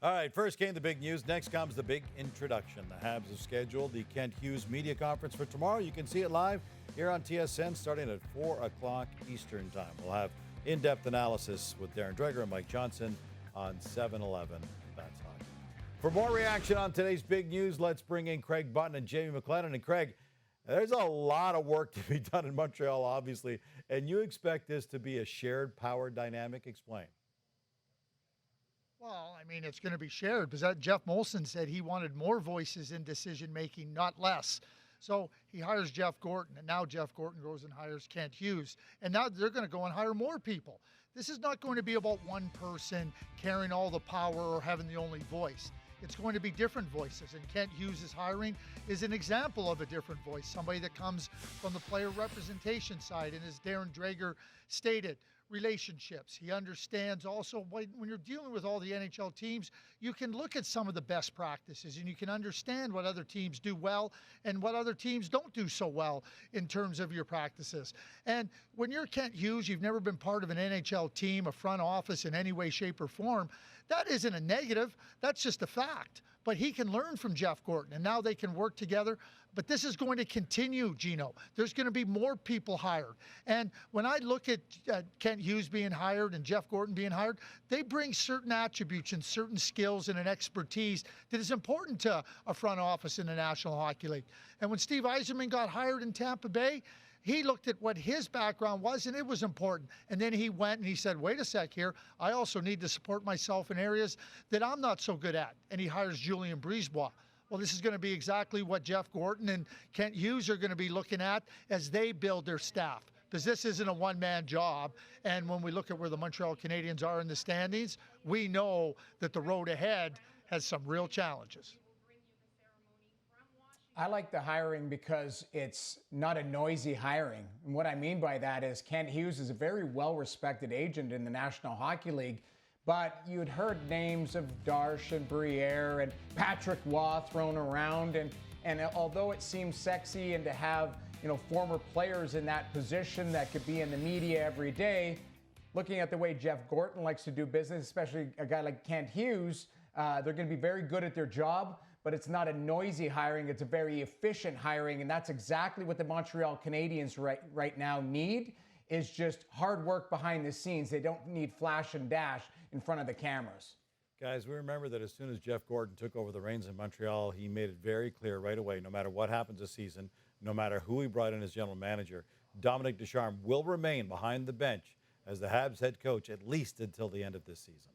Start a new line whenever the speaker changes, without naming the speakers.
All right, first came the big news. Next comes the big introduction. The Habs have scheduled the Kent Hughes media conference for tomorrow. You can see it live here on TSN starting at 4 o'clock Eastern time. We'll have in-depth analysis with Darren Dreger and Mike Johnson on 7-Eleven. That's hockey. For more reaction on today's big news, let's bring in Craig Button and Jamie McLennan. And Craig, there's a lot of work to be done in Montreal, obviously, and you expect this to be a shared power dynamic. Explain.
Well, I mean, it's going to be shared because Jeff Molson said he wanted more voices in decision-making, not less. So he hires Jeff Gorton, and now Jeff Gorton goes and hires Kent Hughes. And now they're going to go and hire more people. This is not going to be about one person carrying all the power or having the only voice. It's going to be different voices, and Kent Hughes' hiring is an example of a different voice, somebody that comes from the player representation side, and as Darren Dreger stated, relationships. He understands also when you're dealing with all the NHL teams, you can look at some of the best practices and you can understand what other teams do well and what other teams don't do so well in terms of your practices. And when you're Kent Hughes, you've never been part of an NHL team, a front office in any way, shape, or form. That isn't a negative. That's just a fact. But he can learn from Jeff Gorton, and now they can work together. But this is going to continue, Gino. There's going to be more people hired. And when I look at Kent Hughes being hired and Jeff Gorton being hired, they bring certain attributes and certain skills and an expertise that is important to a front office in the National Hockey League. And when Steve Yzerman got hired in Tampa Bay, he looked at what his background was, and it was important. And then he went and he said, wait a sec here, I also need to support myself in areas that I'm not so good at. And he hires Julien Brisebois. Well, this is going to be exactly what Jeff Gorton and Kent Hughes are going to be looking at as they build their staff. Because this isn't a one-man job. And when we look at where the Montreal Canadiens are in the standings, we know that the road ahead has some real challenges.
I like the hiring because it's not a noisy hiring. And what I mean by that is Kent Hughes is a very well-respected agent in the National Hockey League, but you'd heard names of Darche and Briere and Patrick Waugh thrown around, and although it seems sexy and to have former players in that position that could be in the media every day, looking at the way Jeff Gorton likes to do business, especially a guy like Kent Hughes, they're going to be very good at their job. But it's not a noisy hiring, it's a very efficient hiring, and that's exactly what the Montreal Canadiens right now need, is just hard work behind the scenes. They don't need flash and dash in front of the cameras.
Guys, we remember that as soon as Jeff Gorton took over the reins in Montreal, he made it very clear right away, no matter what happens this season, no matter who he brought in as general manager, Dominic Ducharme will remain behind the bench as the Habs head coach at least until the end of this season.